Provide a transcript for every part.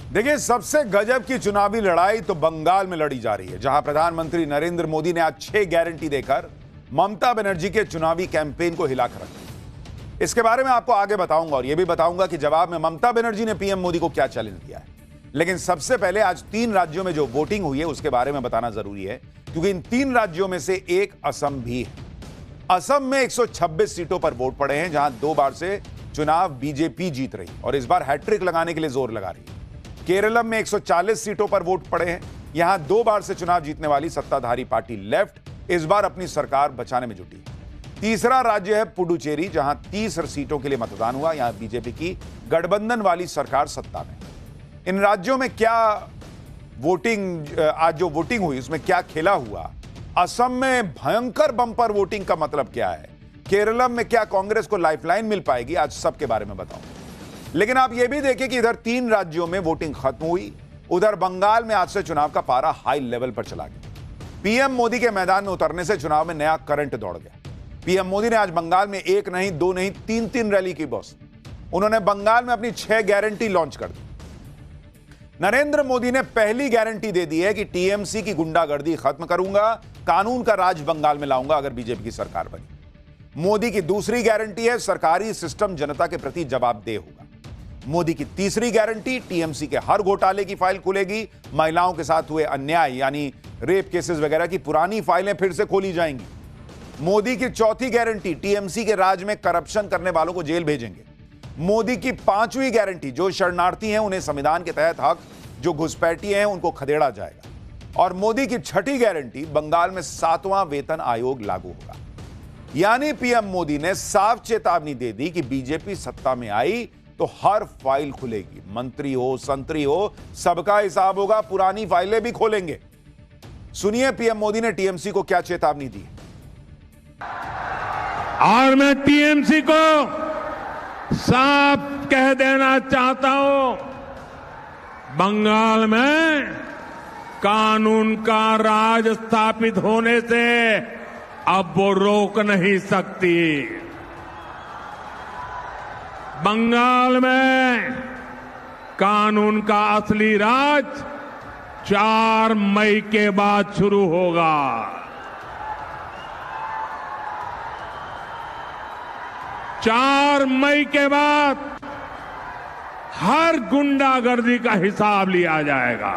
देखिए, सबसे गजब की चुनावी लड़ाई तो बंगाल में लड़ी जा रही है, जहां प्रधानमंत्री नरेंद्र मोदी ने आज 6 गारंटी देकर ममता बनर्जी के चुनावी कैंपेन को हिलाकर रख दिया। इसके बारे में आपको आगे बताऊंगा और यह भी बताऊंगा कि जवाब में ममता बनर्जी ने पीएम मोदी को क्या चैलेंज दिया है। लेकिन सबसे पहले आज 3 राज्यों में जो वोटिंग हुई है उसके बारे में बताना जरूरी है, क्योंकि इन 3 राज्यों में से एक असम भी है। असम में 126 सीटों पर वोट पड़े हैं, जहां 2 बार से चुनाव बीजेपी जीत रही और इस बार हैट्रिक लगाने के लिए जोर लगा रही है। केरलम में 140 सीटों पर वोट पड़े हैं। यहां 2 बार से चुनाव जीतने वाली सत्ताधारी पार्टी लेफ्ट इस बार अपनी सरकार बचाने में जुटी है। तीसरा राज्य है पुडुचेरी, जहां 30 सीटों के लिए मतदान हुआ। यहां बीजेपी की गठबंधन वाली सरकार सत्ता में। इन राज्यों में क्या वोटिंग, आज जो वोटिंग हुई उसमें क्या खेला हुआ? असम में भयंकर बंपर वोटिंग का मतलब क्या है? केरलम में क्या कांग्रेस को लाइफलाइन मिल पाएगी? आज सबके बारे में बताऊंगा। लेकिन आप यह भी देखें कि इधर 3 राज्यों में वोटिंग खत्म हुई, उधर बंगाल में आज से चुनाव का पारा हाई लेवल पर चला गया। पीएम मोदी के मैदान में उतरने से चुनाव में नया करंट दौड़ गया। पीएम मोदी ने आज बंगाल में 1 नहीं, 2 नहीं, 3 रैली की बॉस। उन्होंने बंगाल में अपनी 6 गारंटी लॉन्च कर दी। नरेंद्र मोदी ने पहली गारंटी दे दी है कि टीएमसी की गुंडागर्दी खत्म करूंगा, कानून का राज बंगाल में लाऊंगा अगर बीजेपी की सरकार बनी। मोदी की दूसरी गारंटी है सरकारी सिस्टम जनता के प्रति जवाबदेह होगा। मोदी की तीसरी गारंटी, टीएमसी के हर घोटाले की फाइल खुलेगी। महिलाओं के साथ हुए अन्याय यानी रेप केसेस वगैरह की पुरानी फाइलें फिर से खोली जाएंगी। मोदी की चौथी गारंटी, टीएमसी के राज में करप्शन करने वालों को जेल भेजेंगे। मोदी की 5वीं गारंटी, जो शरणार्थी हैं उन्हें संविधान के तहत हक, जो घुसपैठिए हैं उनको खदेड़ा जाएगा। और मोदी की 6ठी गारंटी, बंगाल में 7वां वेतन आयोग लागू होगा। यानी पीएम मोदी ने साफ चेतावनी दे दी कि बीजेपी सत्ता में आई तो हर फाइल खुलेगी। मंत्री हो, संतरी हो, सबका हिसाब होगा, पुरानी फाइलें भी खोलेंगे। सुनिए पीएम मोदी ने टीएमसी को क्या चेतावनी दी। और मैं टीएमसी को साफ कह देना चाहता हूं, बंगाल में कानून का राज स्थापित होने से अब वो रोक नहीं सकती। बंगाल में कानून का असली राज 4 मई के बाद शुरू होगा। चार मई के बाद हर गुंडागर्दी का हिसाब लिया जाएगा।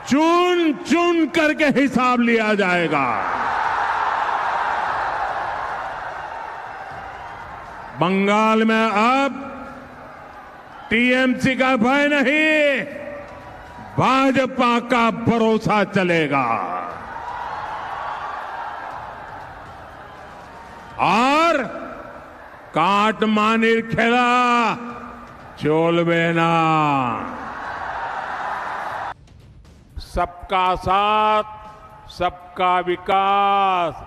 चुन चुन करके हिसाब लिया जाएगा। बंगाल में अब टीएमसी का भय नहीं, भाजपा का भरोसा चलेगा। और काटमानिर खेला चोलबे ना। सबका साथ, सबका विकास,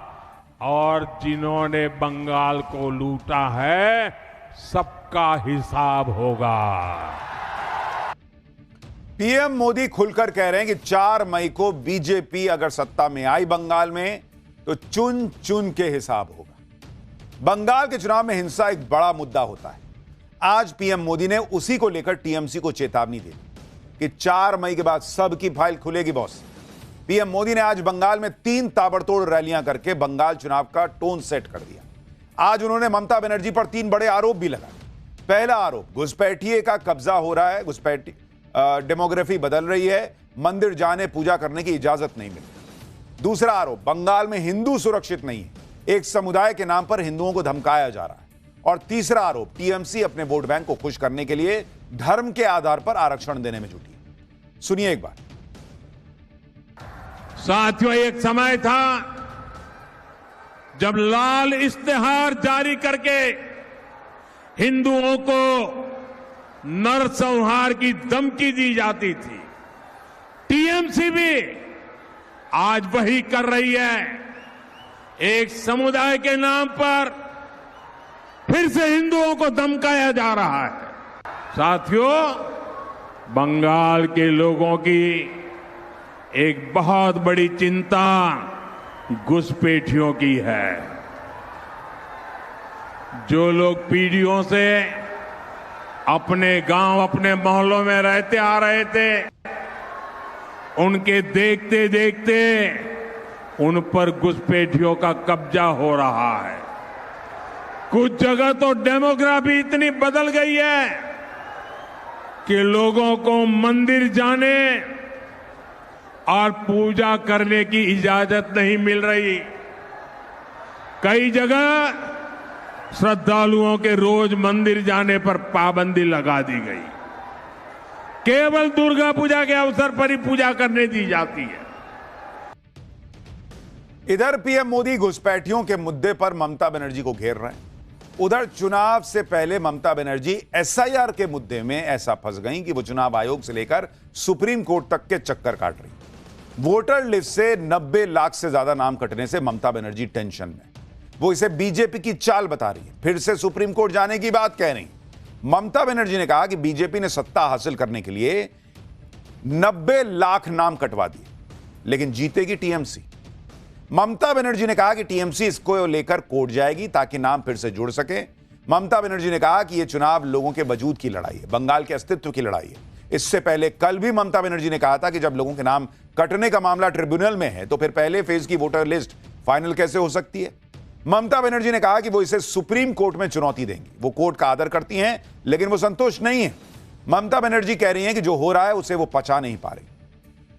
और जिन्होंने बंगाल को लूटा है सबका हिसाब होगा। पीएम मोदी खुलकर कह रहे हैं कि 4 मई को बीजेपी अगर सत्ता में आई बंगाल में तो चुन चुन के हिसाब होगा। बंगाल के चुनाव में हिंसा एक बड़ा मुद्दा होता है। आज पीएम मोदी ने उसी को लेकर टीएमसी को चेतावनी दी कि 4 मई के बाद सबकी फाइल खुलेगी बॉस। पीएम मोदी ने आज बंगाल में 3 ताबड़तोड़ रैलियां करके बंगाल चुनाव का टोन सेट कर दिया। आज उन्होंने ममता बनर्जी पर 3 बड़े आरोप भी लगाए। पहला आरोप, घुसपैठिए का कब्जा हो रहा है, घुसपैठी डेमोग्राफी बदल रही है, मंदिर जाने पूजा करने की इजाजत नहीं मिलती। दूसरा आरोप, बंगाल में हिंदू सुरक्षित नहीं है, एक समुदाय के नाम पर हिंदुओं को धमकाया जा रहा है। और तीसरा आरोप, टीएमसी अपने वोट बैंक को खुश करने के लिए धर्म के आधार पर आरक्षण देने में जुटी है। सुनिए एक बार। साथियों, एक समय था जब लाल इश्तेहार जारी करके हिंदुओं को नरसंहार की धमकी दी जाती थी। टीएमसी भी आज वही कर रही है। एक समुदाय के नाम पर फिर से हिंदुओं को धमकाया जा रहा है। साथियों, बंगाल के लोगों की एक बहुत बड़ी चिंता घुसपैठियों की है। जो लोग पीढ़ियों से अपने गांव, अपने मोहल्लों में रहते आ रहे थे, उनके देखते देखते उन पर घुसपैठियों का कब्जा हो रहा है। कुछ जगह तो डेमोग्राफी इतनी बदल गई है कि लोगों को मंदिर जाने और पूजा करने की इजाजत नहीं मिल रही। कई जगह श्रद्धालुओं के रोज मंदिर जाने पर पाबंदी लगा दी गई। केवल दुर्गा पूजा के अवसर पर ही पूजा करने दी जाती है। इधर पीएम मोदी घुसपैठियों के मुद्दे पर ममता बनर्जी को घेर रहे हैं, उधर चुनाव से पहले ममता बनर्जी एसआईआर के मुद्दे में ऐसा फंस गई कि वो चुनाव आयोग से लेकर सुप्रीम कोर्ट तक के चक्कर काट रही। वोटर लिस्ट से 90 लाख से ज्यादा नाम कटने से ममता बनर्जी टेंशन में, वो इसे बीजेपी की चाल बता रही है, फिर से सुप्रीम कोर्ट जाने की बात कह रही। ममता बनर्जी ने कहा कि बीजेपी ने सत्ता हासिल करने के लिए 90 लाख नाम कटवा दिए, लेकिन जीतेगी टीएमसी। ममता बनर्जी ने कहा कि टीएमसी इसको लेकर कोर्ट जाएगी ताकि नाम फिर से जुड़ सके। ममता बनर्जी ने कहा कि यह चुनाव लोगों के वजूद की लड़ाई है, बंगाल के अस्तित्व की लड़ाई है। इससे पहले कल भी ममता बनर्जी ने कहा था कि जब लोगों के नाम कटने का मामला ट्रिब्यूनल में है तो फिर पहले फेज की वोटर लिस्ट फाइनल कैसे हो सकती है। ममता बनर्जी ने कहा कि वो इसे सुप्रीम कोर्ट में चुनौती देंगी। वो कोर्ट का आदर करती हैं, लेकिन वो संतुष्ट नहीं है। ममता बनर्जी कह रही हैं कि जो हो रहा है उसे वो पचा नहीं पा रही।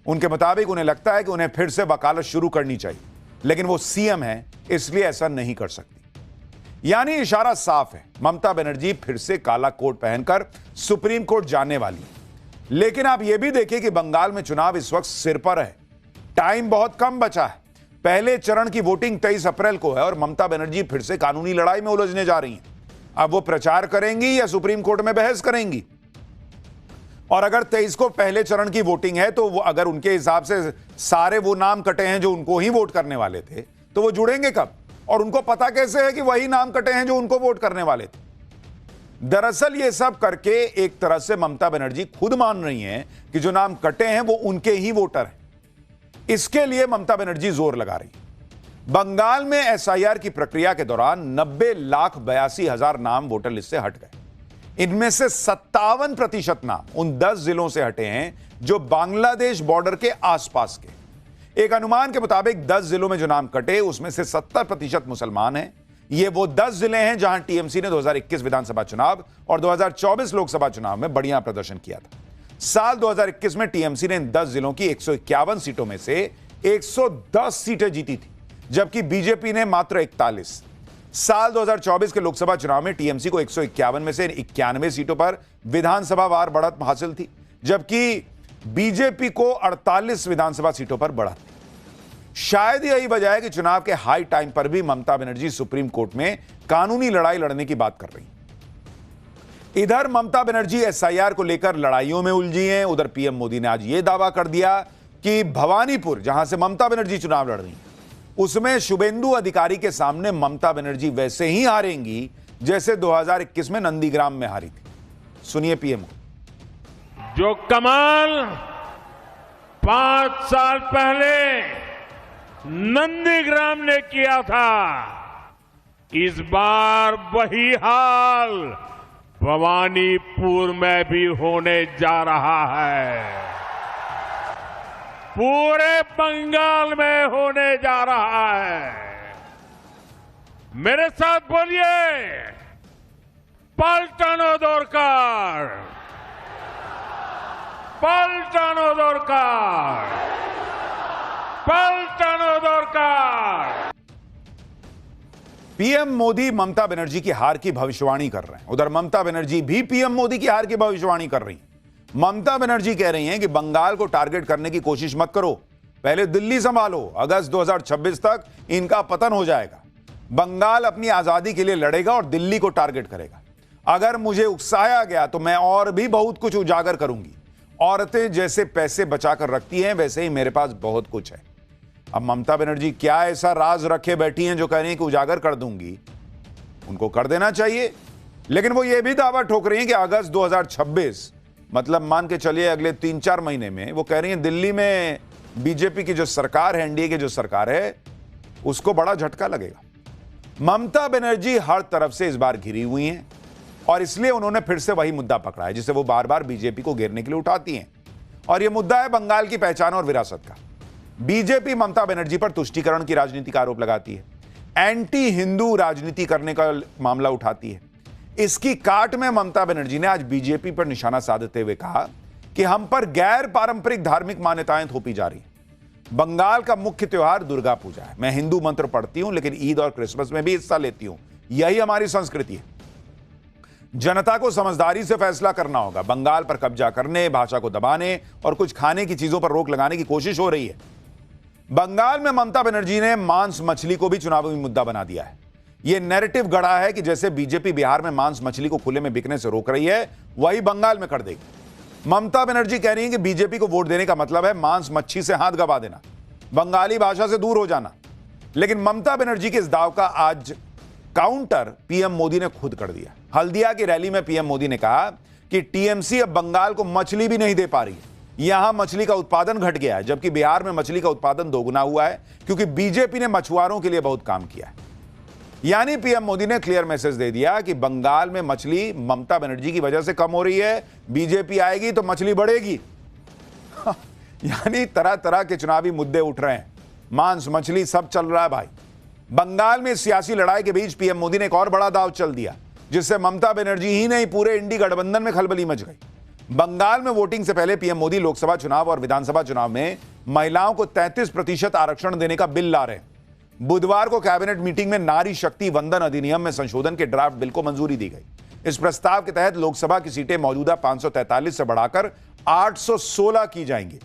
उनके मुताबिक उन्हें लगता है कि उन्हें फिर से वकालत शुरू करनी चाहिए, लेकिन वो सीएम है इसलिए ऐसा नहीं कर सकती। यानी इशारा साफ है, ममता बनर्जी फिर से काला कोट पहनकर सुप्रीम कोर्ट जाने वाली है। लेकिन आप यह भी देखिए कि बंगाल में चुनाव इस वक्त सिर पर है, टाइम बहुत कम बचा है। पहले चरण की वोटिंग 23 अप्रैल को है और ममता बनर्जी फिर से कानूनी लड़ाई में उलझने जा रही हैं। अब वो प्रचार करेंगी या सुप्रीम कोर्ट में बहस करेंगी। और अगर 23 को पहले चरण की वोटिंग है तो वो अगर उनके हिसाब से सारे वो नाम कटे हैं जो उनको ही वोट करने वाले थे, तो वो जुड़ेंगे कब? और उनको पता कैसे है कि वही नाम कटे हैं जो उनको वोट करने वाले थे? दरअसल ये सब करके एक तरह से ममता बनर्जी खुद मान रही हैं कि जो नाम कटे हैं वो उनके ही वोटर हैं। इसके लिए ममता बनर्जी जोर लगा रही है। बंगाल में एसआईआर की प्रक्रिया के दौरान 90,82,000 नाम वोटर लिस्ट से हट गए। इनमें से 57% नाम उन 10 जिलों से हटे हैं जो बांग्लादेश बॉर्डर के आसपास के। एक अनुमान के मुताबिक 10 जिलों में जो नाम कटे उसमें से 70% मुसलमान हैं। ये वो 10 जिले हैं जहां टीएमसी ने 2021 विधानसभा चुनाव और 2024 लोकसभा चुनाव में बढ़िया प्रदर्शन किया था। साल 2021 में टीएमसी ने इन 10 जिलों की 151 सीटों में से 110 सीटें जीती थी, जबकि बीजेपी ने मात्र 41। साल 2024 के लोकसभा चुनाव में टीएमसी को 151 में से 91 सीटों पर विधानसभा वार बढ़त हासिल थी, जबकि बीजेपी को 48 विधानसभा सीटों पर बढ़त थी। शायद यही वजह है कि चुनाव के हाई टाइम पर भी ममता बनर्जी सुप्रीम कोर्ट में कानूनी लड़ाई लड़ने की बात कर रही। इधर ममता बनर्जी एसआईआर को लेकर लड़ाइयों में उलझी हैं। उधर पीएम मोदी ने आज यह दावा कर दिया कि भवानीपुर, जहां से ममता बनर्जी चुनाव लड़ रही हैं, उसमें शुभेंदु अधिकारी के सामने ममता बनर्जी वैसे ही हारेंगी जैसे 2021 में नंदीग्राम में हारी थी। सुनिए पीएम को। जो कमाल 5 साल पहले नंदीग्राम ने किया था, इस बार वही हाल भवानीपुर में भी होने जा रहा है, पूरे बंगाल में होने जा रहा है। मेरे साथ बोलिए, पलटानो दरकार, पलटानो दरकार, पलटानो दरकार। पीएम मोदी ममता बनर्जी की हार की भविष्यवाणी कर रहे हैं। उधर ममता बनर्जी भी पीएम मोदी की हार की भविष्यवाणी कर रही हैं। ममता बनर्जी कह रही हैं कि बंगाल को टारगेट करने की कोशिश मत करो, पहले दिल्ली संभालो, अगस्त 2026 तक इनका पतन हो जाएगा। बंगाल अपनी आजादी के लिए लड़ेगा और दिल्ली को टारगेट करेगा। अगर मुझे उकसाया गया तो मैं और भी बहुत कुछ उजागर करूंगी। औरतें जैसे पैसे बचाकर रखती हैं वैसे ही मेरे पास बहुत कुछ है। अब ममता बनर्जी क्या ऐसा राज रखे बैठी हैं जो कह रही हैं कि उजागर कर दूंगी? उनको कर देना चाहिए, लेकिन वो ये भी दावा ठोक रही हैं कि अगस्त 2026 मतलब मान के चलिए अगले 3-4 महीने में, वो कह रही हैं दिल्ली में बीजेपी की जो सरकार है, एनडीए की जो सरकार है, उसको बड़ा झटका लगेगा। ममता बनर्जी हर तरफ से इस बार घिरी हुई हैं और इसलिए उन्होंने फिर से वही मुद्दा पकड़ा है जिसे वो बार बार बीजेपी को घेरने के लिए उठाती हैं। और यह मुद्दा है बंगाल की पहचान और विरासत का। बीजेपी ममता बनर्जी पर तुष्टीकरण की राजनीति का आरोप लगाती है, एंटी हिंदू राजनीति करने का मामला उठाती है। इसकी काट में ममता बनर्जी ने आज बीजेपी पर निशाना साधते हुए कहा कि हम पर गैर पारंपरिक धार्मिक मान्यताएं थोपी जा रही हैं। बंगाल का मुख्य त्योहार दुर्गा पूजा है। मैं हिंदू मंत्र पढ़ती हूं लेकिन ईद और क्रिसमस में भी हिस्सा लेती हूं। यही हमारी संस्कृति है। जनता को समझदारी से फैसला करना होगा। बंगाल पर कब्जा करने, भाषा को दबाने और कुछ खाने की चीजों पर रोक लगाने की कोशिश हो रही है। बंगाल में ममता बनर्जी ने मांस मछली को भी चुनावी मुद्दा बना दिया है। यह नैरेटिव गढ़ा है कि जैसे बीजेपी बिहार में मांस मछली को खुले में बिकने से रोक रही है, वही बंगाल में कर देगी। ममता बनर्जी कह रही है कि बीजेपी को वोट देने का मतलब है मांस मच्छी से हाथ गवा देना, बंगाली भाषा से दूर हो जाना। लेकिन ममता बनर्जी के इस दाव का आज काउंटर पीएम मोदी ने खुद कर दिया। हल्दिया की रैली में पीएम मोदी ने कहा कि टीएमसी अब बंगाल को मछली भी नहीं दे पा रही है। यहां मछली का उत्पादन घट गया है, जबकि बिहार में मछली का उत्पादन दोगुना हुआ है क्योंकि बीजेपी ने मछुआरों के लिए बहुत काम किया है। यानी पीएम मोदी ने क्लियर मैसेज दे दिया कि बंगाल में मछली ममता बनर्जी की वजह से कम हो रही है, बीजेपी आएगी तो मछली बढ़ेगी। यानी तरह तरह के चुनावी मुद्दे उठ रहे हैं, मांस मछली सब चल रहा है भाई। बंगाल में सियासी लड़ाई के बीच पीएम मोदी ने एक और बड़ा दांव चल दिया जिससे ममता बनर्जी ही नहीं पूरे इंडी गठबंधन में खलबली मच गई। बंगाल में वोटिंग से पहले पीएम मोदी लोकसभा चुनाव और विधानसभा चुनाव में महिलाओं को 33% आरक्षण देने का बिल ला रहे हैं। बुधवार को कैबिनेट मीटिंग में नारी शक्ति वंदन अधिनियम में संशोधन के ड्राफ्ट बिल को मंजूरी दी गई। इस प्रस्ताव के तहत लोकसभा की सीटें मौजूदा 543 से बढ़ाकर 816 की जाएंगी,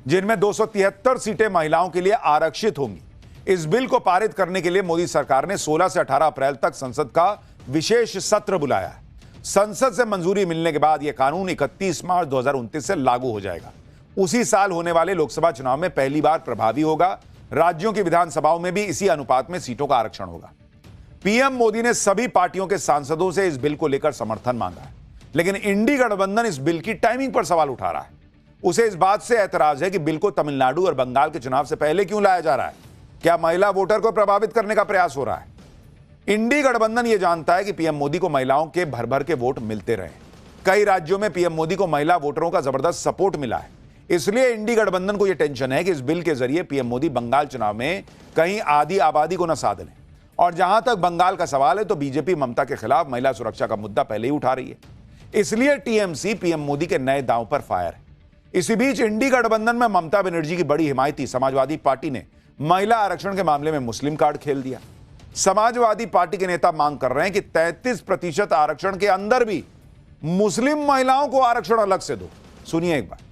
जिनमें 273 सीटें महिलाओं के लिए आरक्षित होंगी। इस बिल को पारित करने के लिए मोदी सरकार ने 16 से 18 अप्रैल तक संसद का विशेष सत्र बुलाया है। संसद से मंजूरी मिलने के बाद यह कानून 31 मार्च 2029 से लागू हो जाएगा। उसी साल होने वाले लोकसभा चुनाव में पहली बार प्रभावी होगा। राज्यों की विधानसभाओं में भी इसी अनुपात में सीटों का आरक्षण होगा। पीएम मोदी ने सभी पार्टियों के सांसदों से इस बिल को लेकर समर्थन मांगा है, लेकिन इंडी गठबंधन इस बिल की टाइमिंग पर सवाल उठा रहा है। उसे इस बात से ऐतराज है कि बिल को तमिलनाडु और बंगाल के चुनाव से पहले क्यों लाया जा रहा है। क्या महिला वोटर को प्रभावित करने का प्रयास हो रहा है? इंडी गठबंधन यह जानता है कि पीएम मोदी को महिलाओं के भर भर के वोट मिलते रहे। कई राज्यों में पीएम मोदी को महिला वोटरों का जबरदस्त सपोर्ट मिला है। इसलिए इंडी गठबंधन को यह टेंशन है कि इस बिल के जरिए पीएम मोदी बंगाल चुनाव में कहीं आधी आबादी को न साध लें। और जहां तक बंगाल का सवाल है तो बीजेपी ममता के खिलाफ महिला सुरक्षा का मुद्दा पहले ही उठा रही है। इसलिए टीएमसी पीएम मोदी के नए दांव पर फायर है। इसी बीच इंडी गठबंधन में ममता बनर्जी की बड़ी हिमायती समाजवादी पार्टी ने महिला आरक्षण के मामले में मुस्लिम कार्ड खेल दिया। समाजवादी पार्टी के नेता मांग कर रहे हैं कि 33% आरक्षण के अंदर भी मुस्लिम महिलाओं को आरक्षण अलग से दो। सुनिए एक बार।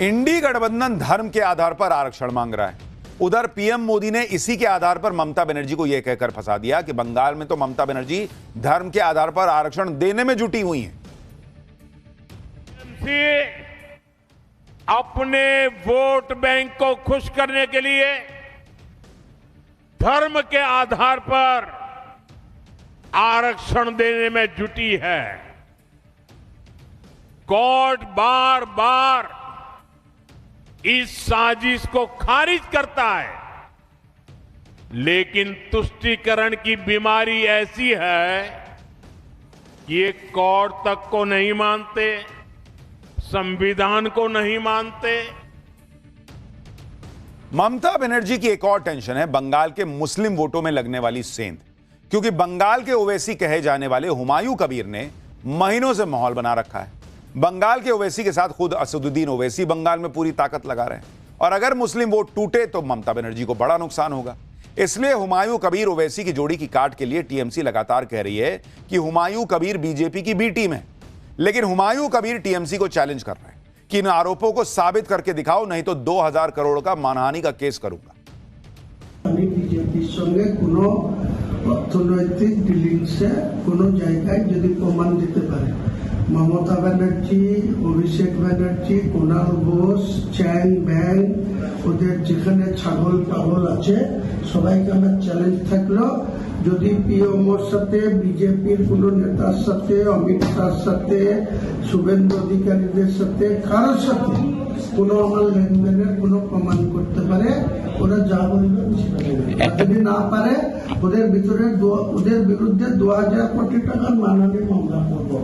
इंडी गठबंधन धर्म के आधार पर आरक्षण मांग रहा है। उधर पीएम मोदी ने इसी के आधार पर ममता बनर्जी को यह कहकर फंसा दिया कि बंगाल में तो ममता बनर्जी धर्म के आधार पर आरक्षण देने में जुटी हुई हैं। अपने वोट बैंक को खुश करने के लिए धर्म के आधार पर आरक्षण देने में जुटी है। कोर्ट बार बार इस साजिश को खारिज करता है, लेकिन तुष्टीकरण की बीमारी ऐसी है कि ये कोर्ट तक को नहीं मानते, संविधान को नहीं मानते। ममता बनर्जी की एक और टेंशन है बंगाल के मुस्लिम वोटों में लगने वाली सेंध, क्योंकि बंगाल के ओवैसी कहे जाने वाले हुमायूं कबीर ने महीनों से माहौल बना रखा है। बंगाल के ओवैसी के साथ खुद असदुद्दीन ओवैसी बंगाल में पूरी ताकत लगा रहे हैं और अगर मुस्लिम वोट टूटे तो ममता बनर्जी को बड़ा नुकसान होगा। इसलिए हुमायूं कबीर ओवैसी की जोड़ी की काट के लिए टीएमसी लगातार कह रही है कि हुमायूं कबीर बीजेपी की बी टीम है। लेकिन हुमायूं कबीर टीएमसी को चैलेंज कर रहे हैं कि इन आरोपों को साबित करके दिखाओ, नहीं तो 2000 करोड़ का मानहानि का केस करूंगा। बीजेपी संगे कोनो अर्थनैतिक डिलिंग से कोनो जायगाय यदि प्रमाण दिते पारे ममता बनर्जी, अभिषेक बनर्जी, कुणाल घोष, চ্যাং ব্যাং ওদের যেখানে ছাগল পাগল আছে সবাইকে আমার চ্যালেঞ্জ থাকলো যদি পিএমওর সাথে বিজেপির কোনো নেতার সাথে অমিত শাহর সাথে শুভেন্দু অধিকারীদের সাথে কারোর সাথে কোনো আমার লেনদেনের কোনো প্রমাণ করতে পারে, ওরা যা বলবে সেটা দেবে। আর যদি না পারে ওদের বিরুদ্ধে 2000 কোটি টাকার মানহানি মামলা করবো।